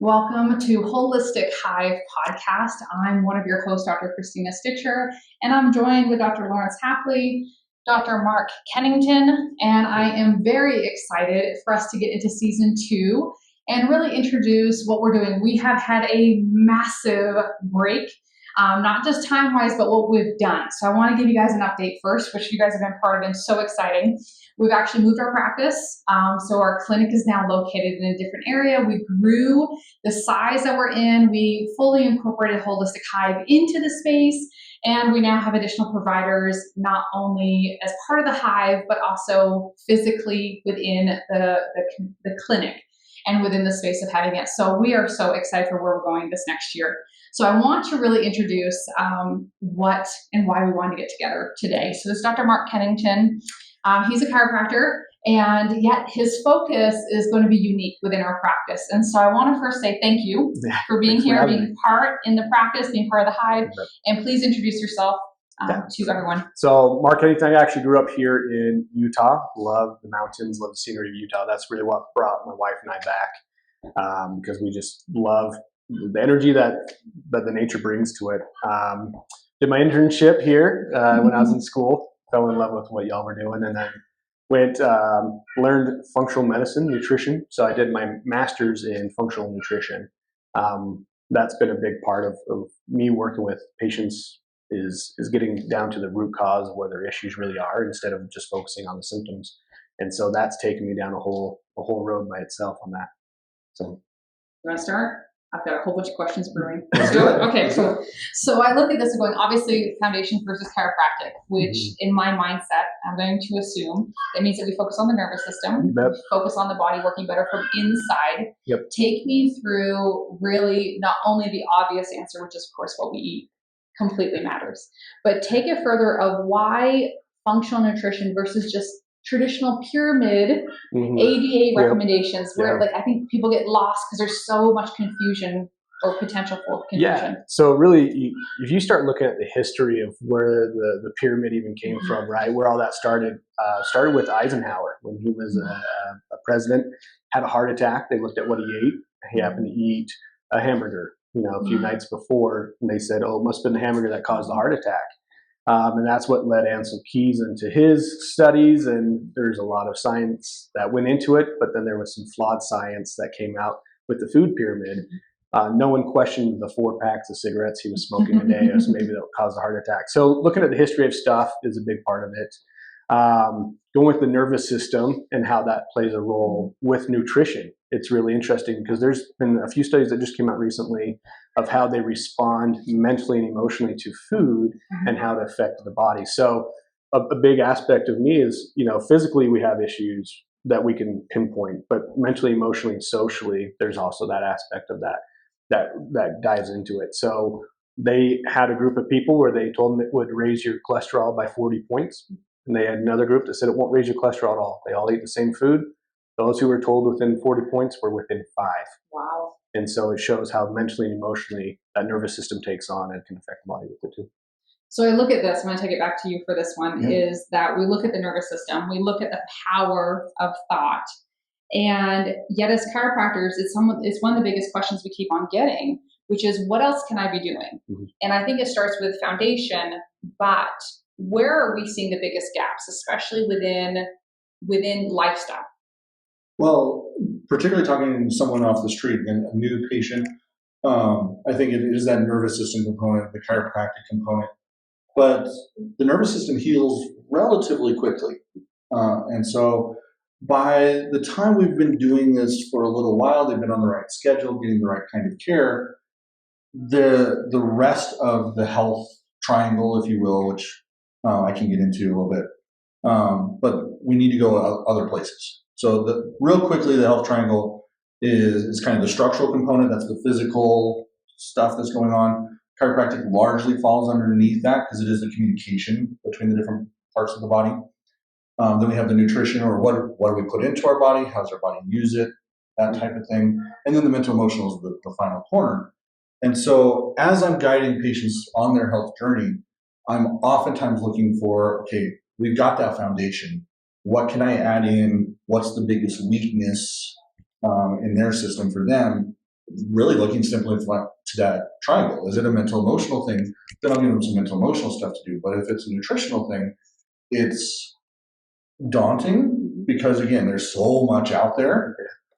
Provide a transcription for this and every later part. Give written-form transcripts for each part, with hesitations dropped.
Welcome to Holistic Hive Podcast. I'm one of your hosts, Dr. Christina Stitcher, and I'm joined with Dr. Lawrence Hapley, Dr. Mark Kennington, and I am very excited for us to get into season 2 and really introduce what we're doing. We have had a massive break, not just time-wise, but what we've done. So I want to give you guys an update first, which you guys have been part of and so exciting. We've actually moved our practice, so our clinic is now located in a different area. We grew the size that we're in. We fully incorporated Holistic Hive into the space, and we now have additional providers, not only as part of the hive, but also physically within the clinic and within the space of having it. So we are so excited for where we're going this next year. So I want to really introduce what and why we wanted to get together today. So this is Dr. Mark Kennington. He's a chiropractor, and yet his focus is going to be unique within our practice. And so I want to first say thank you for being here, being part in the practice, being part of the hive, and please introduce yourself to everyone. So Mark Kennington, I actually grew up here in Utah. Love the mountains, love the scenery of Utah. That's really what brought my wife and I back, because we just love the energy that the nature brings to it. Did my internship here when I was in school. Fell in love with what y'all were doing, and then learned functional medicine, nutrition. So I did my master's in functional nutrition. That's been a big part of me working with patients is getting down to the root cause of where their issues really are instead of just focusing on the symptoms. And so that's taken me down a whole road by itself on that. So you want to start? I've got a whole bunch of questions brewing. Let's do it. Okay, so I look at this going, obviously, foundation versus chiropractic, which in my mindset, I'm going to assume that means that we focus on the nervous system, focus on the body working better from inside. Take me through really not only the obvious answer, which is, of course, what we eat completely matters, but take it further of why functional nutrition versus just traditional pyramid ADA recommendations where like I think people get lost because there's so much confusion or potential for confusion. So really, if you start looking at the history of where the pyramid even came from, right, where all that started with Eisenhower when he was a president, had a heart attack. They looked at what he ate. He happened to eat a hamburger, a few nights before, and they said, oh, it must have been the hamburger that caused the heart attack. And that's what led Ansel Keys into his studies, and there's a lot of science that went into it, but then there was some flawed science that came out with the food pyramid. No one questioned the 4 packs of cigarettes he was smoking a day, so maybe that would cause a heart attack. So looking at the history of stuff is a big part of it. Going with the nervous system and how that plays a role with nutrition. It's really interesting because there's been a few studies that just came out recently of how they respond mentally and emotionally to food and how it affects the body. So a big aspect of me is, physically we have issues that we can pinpoint, but mentally, emotionally, and socially, there's also that aspect of that dives into it. So they had a group of people where they told them it would raise your cholesterol by 40 points. And they had another group that said it won't raise your cholesterol at all. They all eat the same food. Those who were told within 40 points were within 5. Wow. And so it shows how mentally and emotionally that nervous system takes on and can affect the body with it too. So I look at this, I'm going to take it back to you for this one, is that we look at the nervous system, we look at the power of thought. And yet as chiropractors, it's one of the biggest questions we keep on getting, which is what else can I be doing? And I think it starts with foundation, but where are we seeing the biggest gaps, especially within lifestyle? Well, particularly talking to someone off the street, and a new patient, I think it is that nervous system component, the chiropractic component. But the nervous system heals relatively quickly. And so by the time we've been doing this for a little while, they've been on the right schedule, getting the right kind of care, the rest of the health triangle, if you will, which I can get into a little bit, but we need to go other places. So real quickly, the health triangle is kind of the structural component. That's the physical stuff that's going on. Chiropractic largely falls underneath that because it is the communication between the different parts of the body. Then we have the nutrition, or what do we put into our body? How does our body use it? That type of thing. And then the mental emotional is the final corner. And so as I'm guiding patients on their health journey, I'm oftentimes looking for, okay, we've got that foundation. What can I add in? What's the biggest weakness in their system for them? really looking simply to that triangle. Is it a mental emotional thing? Then I'll give them some mental emotional stuff to do. But if it's a nutritional thing, it's daunting because, again, there's so much out there.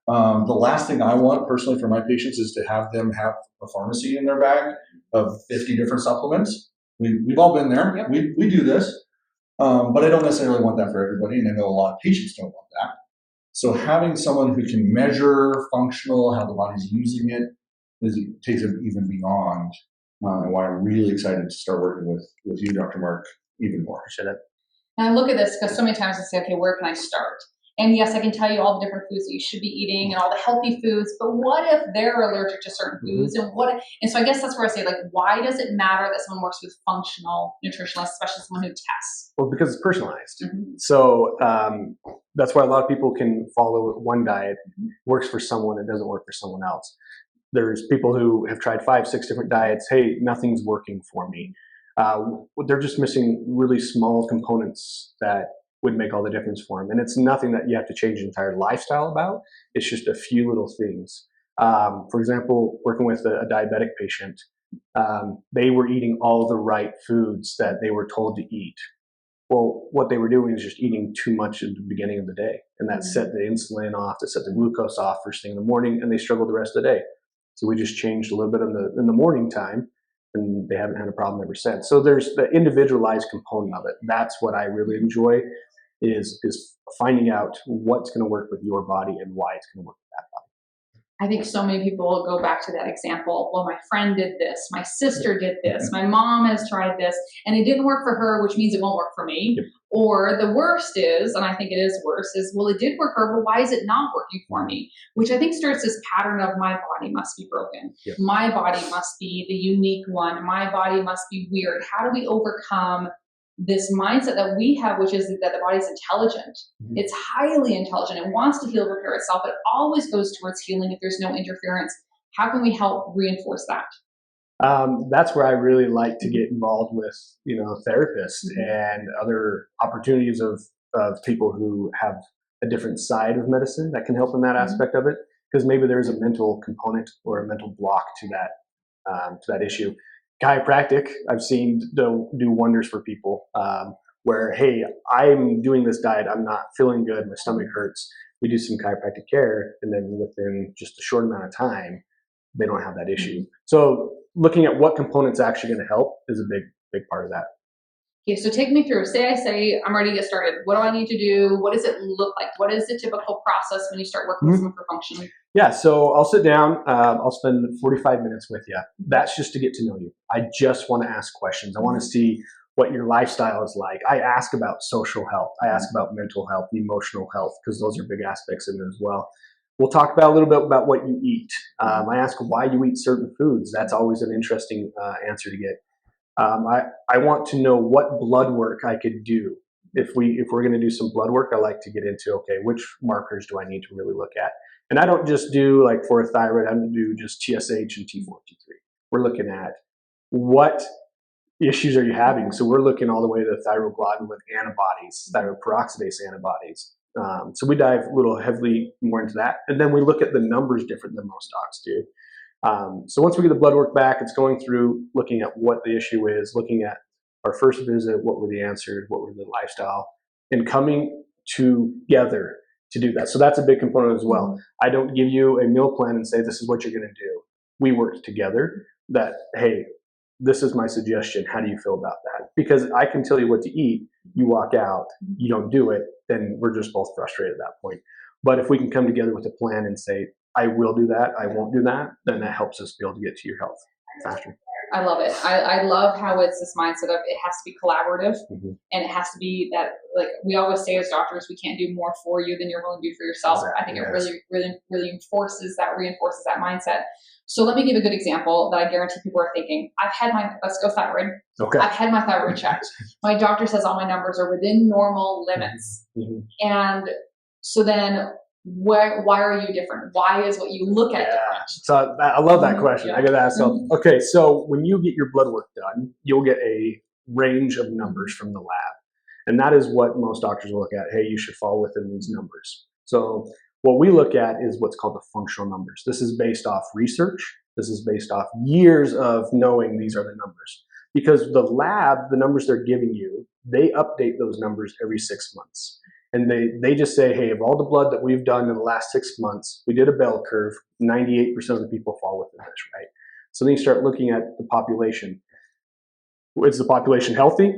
The last thing I want personally for my patients is to have them have a pharmacy in their bag of 50 different supplements. We've all been there. Yep. We do this. But I don't necessarily want that for everybody, and I know a lot of patients don't want that. So having someone who can measure functional, how the body's using it, takes it even beyond, and why I'm really excited to start working with you, Dr. Mark, even more. And I look at this because so many times I say, okay, where can I start? And yes, I can tell you all the different foods that you should be eating and all the healthy foods, but what if they're allergic to certain foods? And so I guess that's where I say, like, why does it matter that someone works with functional nutritionists, especially someone who tests? Well, because it's personalized. So that's why a lot of people can follow one diet, works for someone, it doesn't work for someone else. There's people who have tried 5, 6 different diets. Hey, nothing's working for me. They're just missing really small components that would make all the difference for them. And it's nothing that you have to change your entire lifestyle about. It's just a few little things. For example, working with a diabetic patient, they were eating all the right foods that they were told to eat. Well, what they were doing is just eating too much at the beginning of the day. And that set the insulin off, that set the glucose off first thing in the morning, and they struggled the rest of the day. So we just changed a little bit in the morning time, and they haven't had a problem ever since. So there's the individualized component of it. That's what I really enjoy, is finding out what's going to work with your body and why it's going to work with that body. I think so many people go back to that example. Well, my friend did this, my sister did this, my mom has tried this, and it didn't work for her, which means it won't work for me. Yep. Or the worst is, and I think it is worse, is, well, it did work for her, but why is it not working for me? Which I think starts this pattern of my body must be broken. Yep. My body must be the unique one. My body must be weird. How do we overcome this mindset that we have, which is that the body's intelligent? It's highly intelligent. It wants to heal, repair itself. It always goes towards healing if there's no interference. How can we help reinforce that? That's where I really like to get involved with, therapists and other opportunities of people who have a different side of medicine that can help in that aspect of it, because maybe there's a mental component or a mental block to that issue. Chiropractic, I've seen do wonders for people, where, hey, I'm doing this diet, I'm not feeling good, my stomach hurts. We do some chiropractic care, and then within just a short amount of time, they don't have that issue. So looking at what components actually going to help is a big part of that. Okay, so take me through. Say I say I'm ready to get started. What do I need to do? What does it look like? What is the typical process when you start working with someone for functioning? Yeah, so I'll sit down. I'll spend 45 minutes with you. That's just to get to know you. I just want to ask questions. I want to see what your lifestyle is like. I ask about social health. I ask about mental health, emotional health, because those are big aspects in it as well. We'll talk about a little bit about what you eat. I ask why you eat certain foods. That's always an interesting answer to get. I want to know what blood work I could do. If we're going to do some blood work, I like to get into, okay, which markers do I need to really look at? And I don't just do, like for a thyroid, I don't do just TSH and T4, T3. We're looking at what issues are you having. So we're looking all the way to thyroglobulin antibodies, thyroperoxidase antibodies. So we dive a little heavily more into that. And then we look at the numbers different than most docs do. So once we get the blood work back, it's going through, looking at what the issue is, looking at our first visit, what were the answers, what were the lifestyle, and coming together to do that. So that's a big component as well. I don't give you a meal plan and say, this is what you're going to do. We work together that, hey, this is my suggestion. How do you feel about that? Because I can tell you what to eat. You walk out, you don't do it, then we're just both frustrated at that point. But if we can come together with a plan and say, I will do that, I won't do that, then that helps us be able to get to your health faster. I love it. I love how it's this mindset of it has to be collaborative, and it has to be that, like we always say as doctors, we can't do more for you than you're willing to do for yourself. Exactly, I think it really reinforces that mindset. So let me give a good example that I guarantee people are thinking. Let's go thyroid. Okay. I've had my thyroid checked. My doctor says all my numbers are within normal limits. And so then why are you different? Why is what you look at different? So I love that question. I get to ask myself, okay, so when you get your blood work done, you'll get a range of numbers from the lab. And that is what most doctors will look at. Hey, you should fall within these numbers. So What we look at is what's called the functional numbers. This is based off research. This is based off years of knowing these are the numbers. Because the lab, the numbers they're giving you, they update those numbers every 6 months. And they just say, hey, of all the blood that we've done in the last 6 months, we did a bell curve, 98% of the people fall within this, right? So then you start looking at the population. Is the population healthy,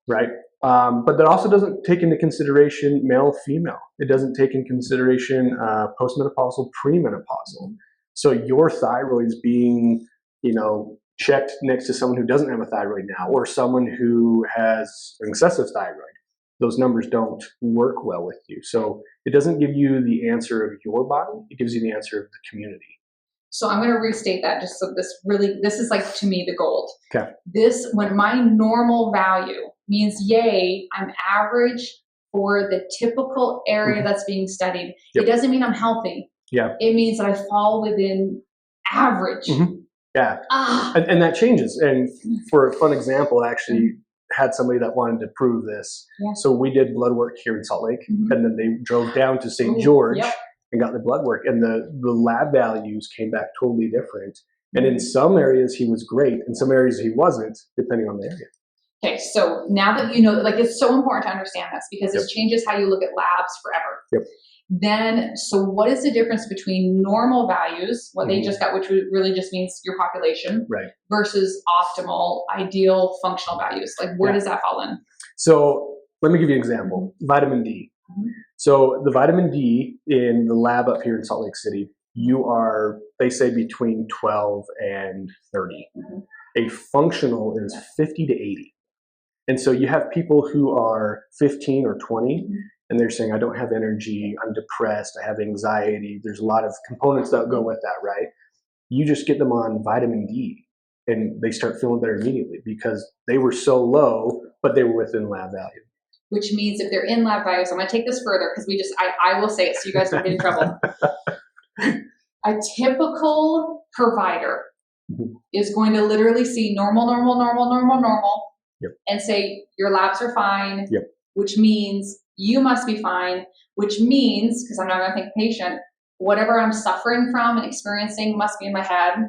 right? But that also doesn't take into consideration male, female. It doesn't take into consideration postmenopausal, premenopausal. So your thyroid is being, checked next to someone who doesn't have a thyroid now, or someone who has an excessive thyroid. Those numbers don't work well with you. So it doesn't give you the answer of your body. It gives you the answer of the community. So I'm going to restate that just so this is like, to me, the gold. Okay. When my normal value means, yay, I'm average for the typical area that's being studied. Yep. It doesn't mean I'm healthy. Yeah. It means that I fall within average. Yeah. And that changes. And for a fun example, I actually had somebody that wanted to prove this. Yeah. So we did blood work here in Salt Lake, and then they drove down to St. George and got the blood work. And the lab values came back totally different. And in some areas he was great. In some areas he wasn't, depending on the area. Okay, so now that you know, it's so important to understand this because this changes how you look at labs forever. Yep. Then, so what is the difference between normal values, what they just got, which really just means your population, versus optimal, ideal, functional values? Like, where does that fall in? So let me give you an example. Vitamin D. So the vitamin D in the lab up here in Salt Lake City, they say between 12 and 30. A functional is 50 to 80. And so you have people who are 15 or 20, and they're saying, I don't have energy, I'm depressed, I have anxiety. There's a lot of components that go with that, right? You just get them on vitamin D, and they start feeling better immediately because they were so low, but they were within lab value. Which means if they're in lab values, I'm going to take this further because I will say it so you guys don't get in trouble. A typical provider is going to literally see normal, and say, your labs are fine, which means you must be fine, which means, because I'm not going to think patient, whatever I'm suffering from and experiencing must be in my head.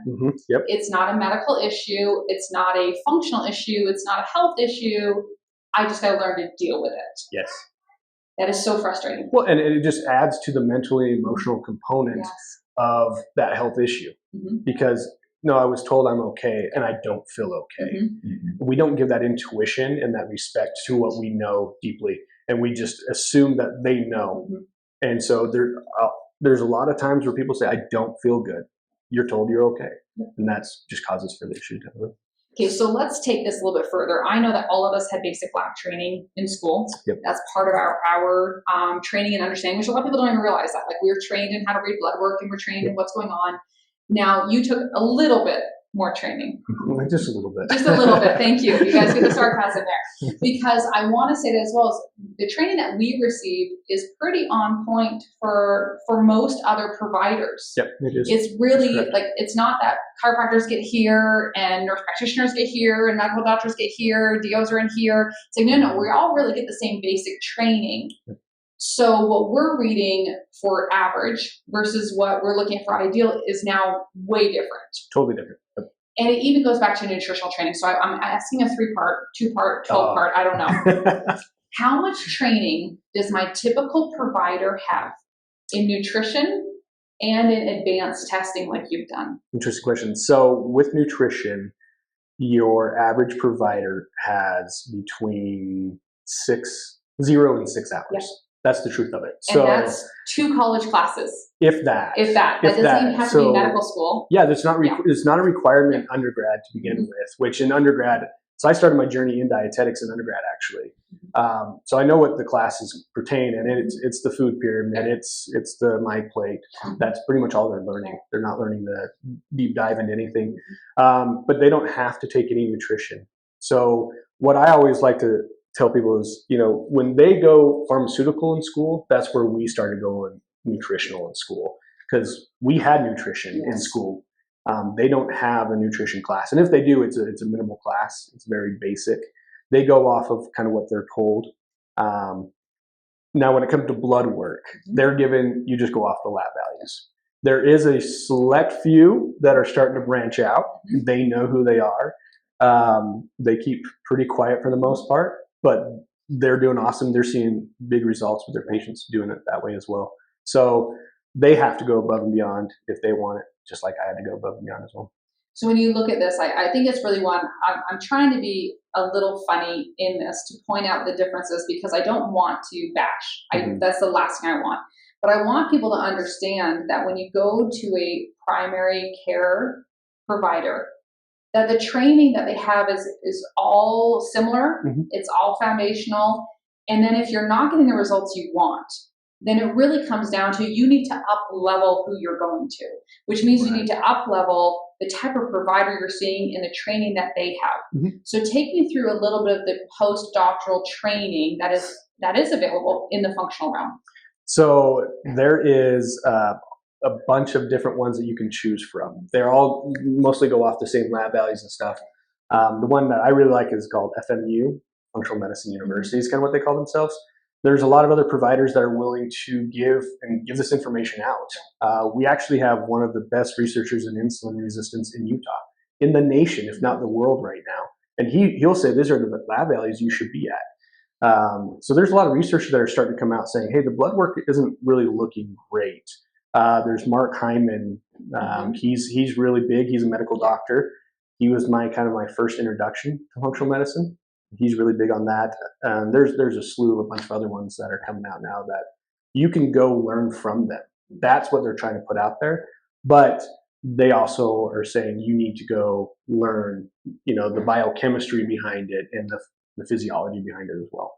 It's not a medical issue. It's not a functional issue. It's not a health issue. I just got to learn to deal with it. Yes. That is so frustrating. Well, and it just adds to the mentally emotional component of that health issue. Because, no, I was told I'm okay, and I don't feel okay. We don't give that intuition and that respect to what we know deeply, and we just assume that they know. And so there's a lot of times where people say, I don't feel good. You're told you're okay, and that's just causes further issues. Okay, so let's take this a little bit further. I know that all of us had basic lab training in school. That's part of our training and understanding, which a lot of people don't even realize that. Like, we're trained in how to read blood work, and we're trained in what's going on. Now, you took a little bit more training. Just a little bit. Just a little bit. Thank you. You guys get the sarcasm there. Because I want to say that as well, as the training that we received is pretty on point for most other providers. Yep, it is. It's really it's not that chiropractors get here and nurse practitioners get here and medical doctors get here, DOs are in here. It's like, no, we all really get the same basic training. So what we're reading for average versus what we're looking for ideal is now way different. Totally different. And it even goes back to nutritional training. So I'm asking a 3-part, 2-part, 12-part, I don't know. How much training does my typical provider have in nutrition and in advanced testing like you've done? Interesting question. So with nutrition, your average provider has between 0 and 6 hours. That's the truth of it. And that's 2 college classes. If that. That doesn't even have to be medical school. Yeah, there's not a requirement undergrad to begin with, which in undergrad, so I started my journey in dietetics in undergrad actually. So I know what the classes pertain, and it's the food pyramid, it's the my plate. That's pretty much all they're learning. They're not learning the deep dive into anything, but they don't have to take any nutrition. So what I always like to tell people is, when they go pharmaceutical in school, that's where we started going nutritional in school, because we had nutrition in school. They don't have a nutrition class, and if they do, it's a minimal class. It's very basic. They go off of kind of what they're told. Now, when it comes to blood work, they're given, you just go off the lab values. There is a select few that are starting to branch out. They know who they are. They keep pretty quiet for the most part, but they're doing awesome. They're seeing big results with their patients doing it that way as well. So they have to go above and beyond if they want it, just like I had to go above and beyond as well. So when you look at this, I think it's really I'm trying to be a little funny in this to point out the differences because I don't want to bash. That's the last thing I want. But I want people to understand that when you go to a primary care provider, that the training that they have is all similar. It's all foundational. And then if you're not getting the results you want, then it really comes down to you need to up level who you're going to, which means you need to up level the type of provider you're seeing in the training that they have. So take me through a little bit of the postdoctoral training that is available in the functional realm. So there is a bunch of different ones that you can choose from. They're all mostly go off the same lab values and stuff. The one that I really like is called FMU, Functional Medicine University, is kind of what they call themselves. There's a lot of other providers that are willing to give this information out. We actually have one of the best researchers in insulin resistance in Utah, in the nation, if not the world right now. And he'll say, these are the lab values you should be at. So there's a lot of research that are starting to come out saying, hey, the blood work isn't really looking great. There's Mark Hyman. He's really big. He's a medical doctor. He was my first introduction to functional medicine. He's really big on that. There's a slew of a bunch of other ones that are coming out now that you can go learn from them. That's what they're trying to put out there. But they also are saying you need to go learn, the biochemistry behind it and the physiology behind it as well.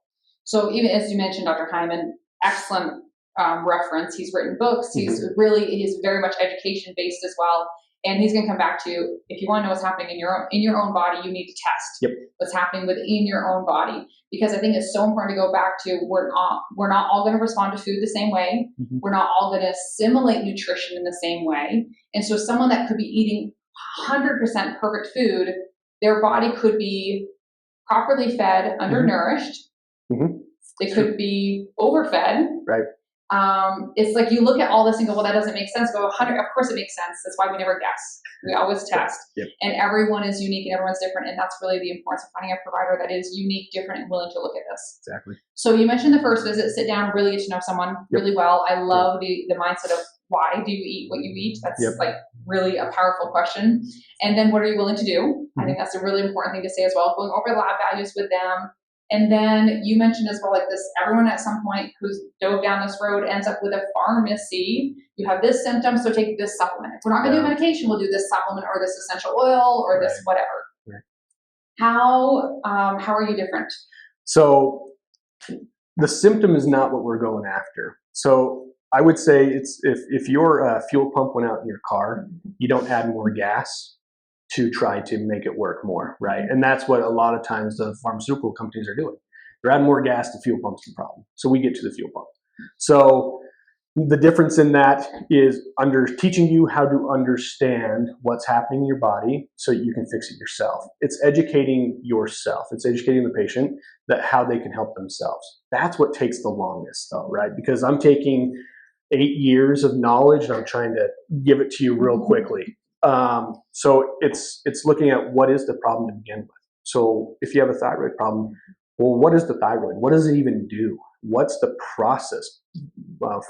So even as you mentioned, Dr. Hyman, excellent reference. He's written books. He's very much education based as well. And he's going to come back to, if you want to know what's happening in your own body, you need to test what's happening within your own body. Because I think it's so important to go back to, we're not all going to respond to food the same way. We're not all going to assimilate nutrition in the same way. And so someone that could be eating 100% perfect food, their body could be properly fed, undernourished. They could be overfed. Right. It's like you look at all this and go, well, that doesn't make sense. Go 100. Of course it makes sense. That's why we never guess. We always test. And everyone is unique and everyone's different. And that's really the importance of finding a provider that is unique, different, and willing to look at this. Exactly. So you mentioned the first visit, sit down, really get to know someone really well. I love the mindset of why do you eat what you eat? That's like really a powerful question. And then what are you willing to do? I think that's a really important thing to say as well. Going over the lab values with them. And then you mentioned as well, like this, everyone at some point who's dove down this road ends up with a pharmacy. You have this symptom, so take this supplement. If we're not going to do medication, we'll do this supplement or this essential oil or this whatever. Right. How are you different? So the symptom is not what we're going after. So I would say it's if your fuel pump went out in your car, you don't add more gas to try to make it work more, right? And that's what a lot of times the pharmaceutical companies are doing. They're adding more gas to fuel pumps the problem. So we get to the fuel pump. So the difference in that is teaching you how to understand what's happening in your body so you can fix it yourself. It's educating yourself. It's educating the patient that how they can help themselves. That's what takes the longest though, right? Because I'm taking 8 years of knowledge and I'm trying to give it to you real quickly. So it's looking at what is the problem to begin with. So if you have a thyroid problem, well, what is the thyroid? What does it even do? What's the process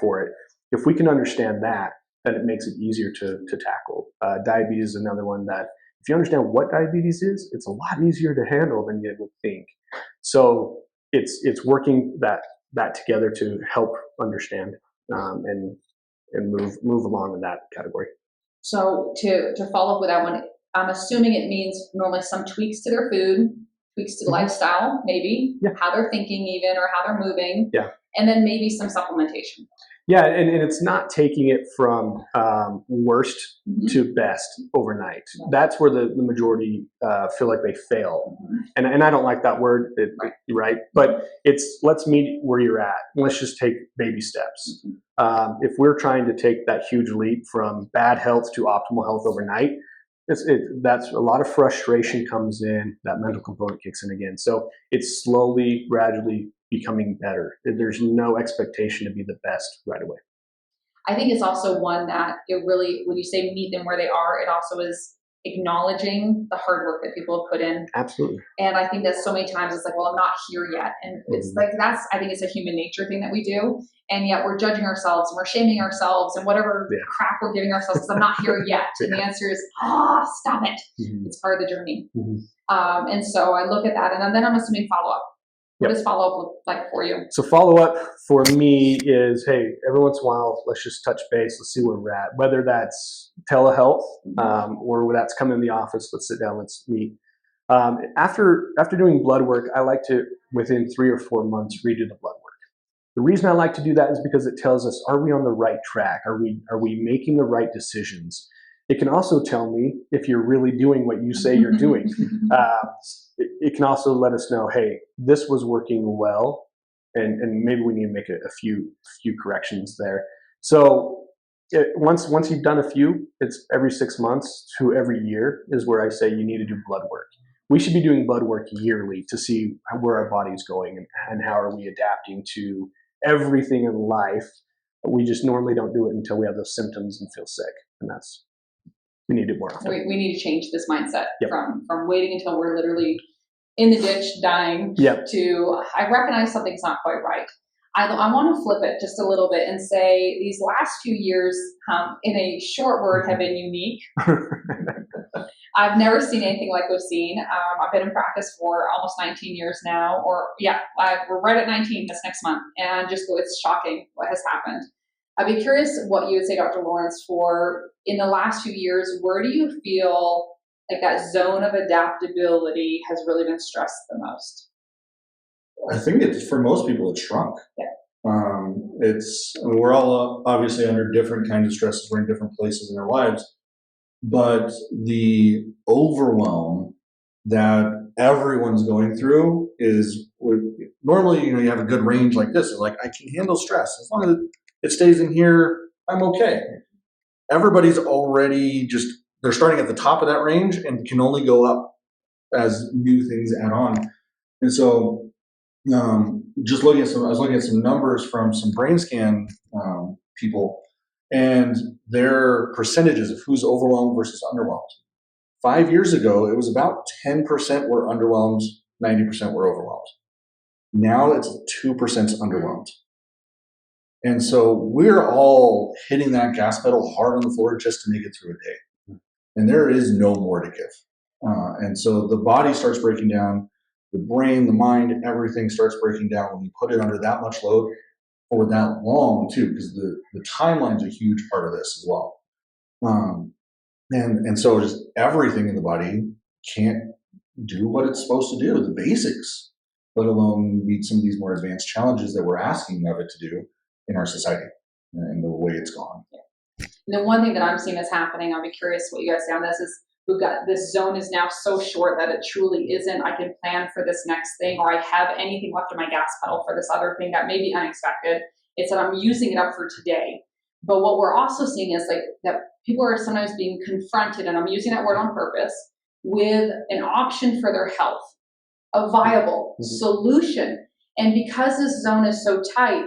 for it? If we can understand that, then it makes it easier to tackle. Diabetes is another one that if you understand what diabetes is, it's a lot easier to handle than you would think. So it's working that together to help understand and move along in that category. So to follow up with that one, I'm assuming it means normally some tweaks to their food, tweaks to the lifestyle, maybe, how they're thinking even, or how they're moving, and then maybe some supplementation. Yeah, and it's not taking it from worst to best overnight. That's where the majority feel like they fail. And I don't like that word, right? But it's let's meet where you're at. Let's just take baby steps. If we're trying to take that huge leap from bad health to optimal health overnight, that's a lot of frustration comes in, that mental component kicks in again. So it's slowly, gradually becoming better. There's no expectation to be the best right away. I think it's also one that it really, when you say meet them where they are, it also is acknowledging the hard work that people have put in. Absolutely. And I think that so many times it's like, well, I'm not here yet. And it's like, I think it's a human nature thing that we do. And yet we're judging ourselves and we're shaming ourselves and whatever crap we're giving ourselves because I'm not here yet. And the answer is, stop it. It's part of the journey. And so I look at that and then I'm assuming follow up. What does follow up look like for you? So follow up for me is, hey, every once in a while, let's just touch base. Let's see where we're at. Whether that's telehealth or that's coming in the office, let's sit down, let's meet. After doing blood work, I like to, within 3 or 4 months, redo the blood work. The reason I like to do that is because it tells us, are we on the right track? Are we making the right decisions? It can also tell me if you're really doing what you say you're doing. It can also let us know, hey, this was working well, and maybe we need to make a few corrections there. So once you've done a few, it's every 6 months to every year is where I say you need to do blood work. We should be doing blood work yearly to see where our body's going and how are we adapting to everything in life. We just normally don't do it until we have those symptoms and feel sick, and we need to do more often. We need to change this mindset from waiting until we're literally in the ditch dying to I recognize something's not quite right. I want to flip it just a little bit and say these last few years, in a short word, have been unique. I've never seen anything like we've seen. I've been in practice for almost 19 years now, we're right at 19 this next month, and it's shocking what has happened. I'd be curious what you would say, Dr. Lawrence, for in the last few years, where do you feel like that zone of adaptability has really been stressed the most? I think for most people, it's shrunk. We're all obviously under different kinds of stresses. We're in different places in our lives, but the overwhelm that everyone's going through is normally, you have a good range like this. It's like, I can handle stress. As long as it stays in here, I'm okay. Everybody's already they're starting at the top of that range and can only go up as new things add on. And so I was looking at some numbers from some brain scan people and their percentages of who's overwhelmed versus underwhelmed. 5 years ago, it was about 10% were underwhelmed, 90% were overwhelmed. Now it's 2% underwhelmed. And so we're all hitting that gas pedal hard on the floor just to make it through a day. And there is no more to give. And so the body starts breaking down, the brain, the mind, everything starts breaking down when you put it under that much load for that long too, because the timeline's a huge part of this as well. And so just everything in the body can't do what it's supposed to do, the basics, let alone meet some of these more advanced challenges that we're asking of it to do in our society and the way it's gone. And the one thing that I'm seeing that's happening, I'll be curious what you guys say on this, is we've got this zone is now so short that it truly isn't, I can plan for this next thing, or I have anything left in my gas pedal for this other thing that may be unexpected. It's that I'm using it up for today. But what we're also seeing is like that people are sometimes being confronted, and I'm using that word on purpose, with an option for their health, a viable solution. And because this zone is so tight,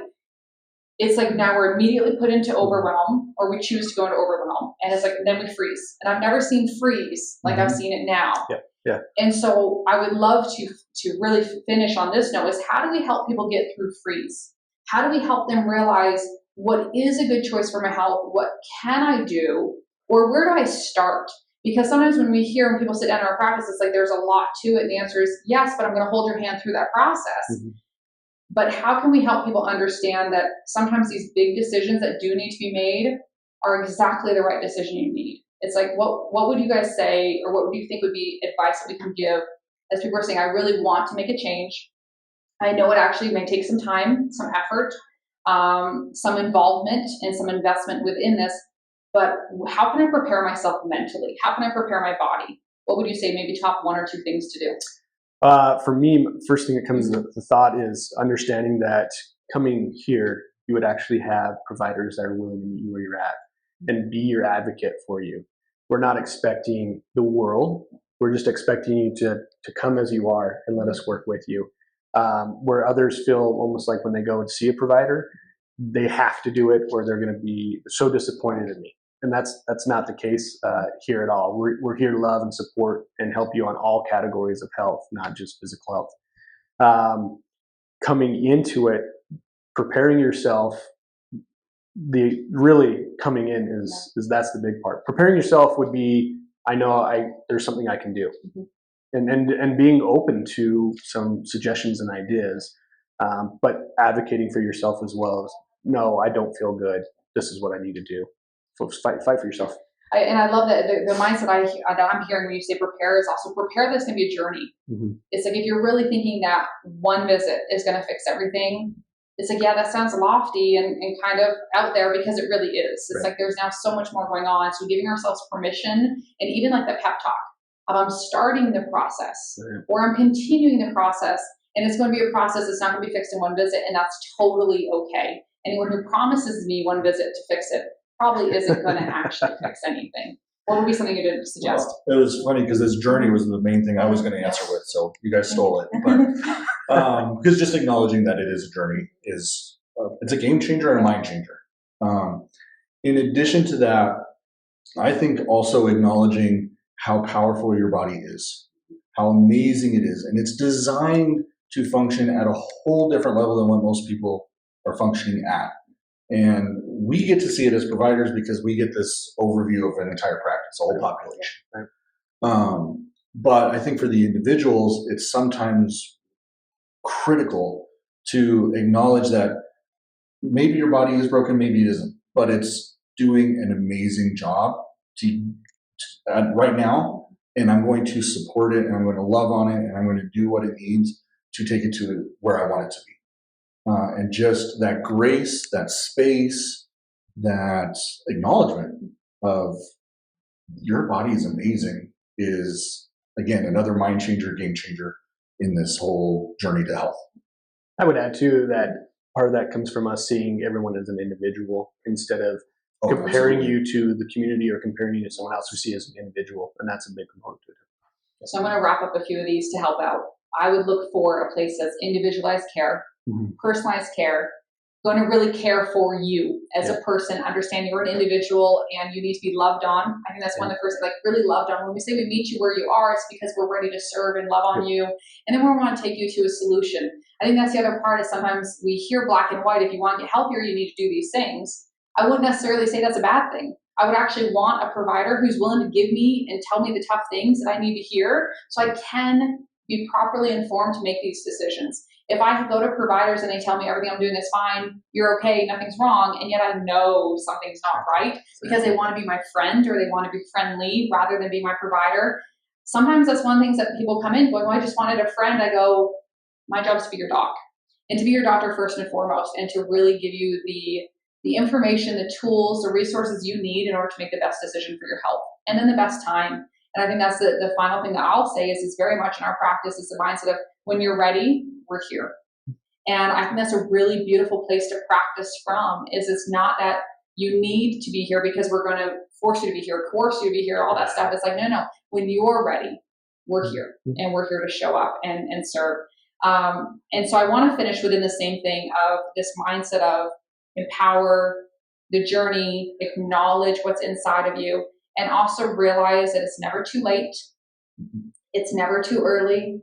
it's like now we're immediately put into overwhelm, or we choose to go into overwhelm, and it's like then we freeze. And I've never seen freeze like I've seen it now. And so I would love to really finish on this note is, how do we help people get through freeze? How do we help them realize what is a good choice for my health? What can I do? Or where do I start? Because sometimes when people sit down in our practice, it's like there's a lot to it. And the answer is yes, but I'm going to hold your hand through that process. But how can we help people understand that sometimes these big decisions that do need to be made are exactly the right decision you need? It's like, what would you guys say, or what would you think would be advice that we can give as people are saying, I really want to make a change. I know it actually may take some time, some effort, some involvement and some investment within this, but how can I prepare myself mentally? How can I prepare my body? What would you say maybe top 1 or 2 things to do? For me, first thing that comes to the thought is understanding that coming here, you would actually have providers that are willing to meet you where you're at and be your advocate for you. We're not expecting the world. We're just expecting you to come as you are and let us work with you. where others feel almost like when they go and see a provider, they have to do it or they're going to be so disappointed in me. And that's not the case here at all. We're here to love and support and help you on all categories of health, not just physical health. Coming into it, preparing yourself, really coming in is that's the big part. Preparing yourself would be, I know there's something I can do, and being open to some suggestions and ideas, but advocating for yourself as well as, no, I don't feel good. This is what I need to do. So fight for yourself. And I love that the mindset that I'm hearing when you say prepare is also prepare this can be a journey. It's like if you're really thinking that one visit is going to fix everything, it's like, yeah, that sounds lofty and kind of out there because it really is. It's like there's now so much more going on. So giving ourselves permission, and even like the pep talk of I'm starting the process or I'm continuing the process, and it's going to be a process that's not going to be fixed in one visit, and that's totally okay. Anyone who promises me one visit to fix it probably isn't going to actually fix anything. What would be something you didn't suggest? Well, it was funny because this journey was the main thing I was going to answer with, so you guys stole it. But because just acknowledging that it is a journey is it's a game changer and a mind changer. In addition to that, I think also acknowledging how powerful your body is, how amazing it is, and it's designed to function at a whole different level than what most people are functioning at. And we get to see it as providers because we get this overview of an entire practice, a whole population. But I think for the individuals, it's sometimes critical to acknowledge that maybe your body is broken, maybe it isn't, but it's doing an amazing job right now, and I'm going to support it, and I'm going to love on it, and I'm going to do what it needs to take it to where I want it to be. And just that grace, that space, that acknowledgement of your body is amazing is, again, another mind changer, game changer in this whole journey to health. I would add, too, that part of that comes from us seeing everyone as an individual instead of comparing you to the community or comparing you to someone else who sees you as an individual, and that's a big component to it. So I'm going to wrap up a few of these to help out. I would look for a place that's individualized care, personalized care, going to really care for you as a person, understand you're an individual and you need to be loved on. I think that's one of the first, like really loved on. When we say we meet you where you are, it's because we're ready to serve and love on you. And then we want to take you to a solution. I think that's the other part is sometimes we hear black and white. If you want to get healthier, you need to do these things. I wouldn't necessarily say that's a bad thing. I would actually want a provider who's willing to give me and tell me the tough things that I need to hear so I can be properly informed to make these decisions. If I go to providers and they tell me everything I'm doing is fine, you're okay, nothing's wrong, and yet I know something's not right because they want to be my friend or they want to be friendly rather than be my provider. Sometimes that's one of the things that people come in going, well, I just wanted a friend. I go, my job is to be your doc and to be your doctor first and foremost and to really give you the information, the tools, the resources you need in order to make the best decision for your health and then the best time. And I think that's the final thing that I'll say is very much in our practice is the mindset of when you're ready, we're here. And I think that's a really beautiful place to practice from is it's not that you need to be here because we're going to force you to be here, coerce you to be here, all that stuff. It's like, no, when you're ready, we're here and we're here to show up and serve. And so I want to finish within the same thing of this mindset of empower the journey, acknowledge what's inside of you, and also realize that it's never too late. It's never too early.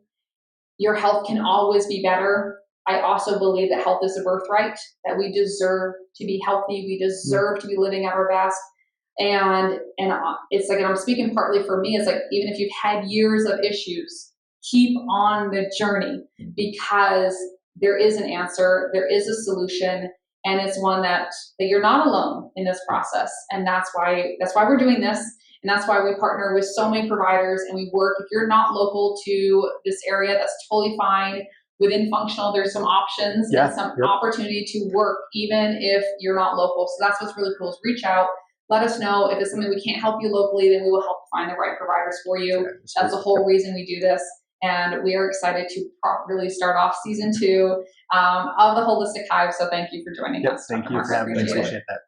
Your health can always be better. I also believe that health is a birthright, that we deserve to be healthy. We deserve to be living at our best. And it's like, and I'm speaking partly for me, it's like, even if you've had years of issues, keep on the journey because there is an answer, there is a solution, and it's one that you're not alone in this process. And that's why we're doing this. And that's why we partner with so many providers and we work. If you're not local to this area, that's totally fine. Within functional, there's some options and some opportunity to work, even if you're not local. So that's what's really cool is reach out. Let us know if it's something we can't help you locally, then we will help find the right providers for you. That's the whole reason we do this. And we are excited to really start off season 2 of the Holistic Hive. So thank you for joining us. Thank you for having me. I appreciate that.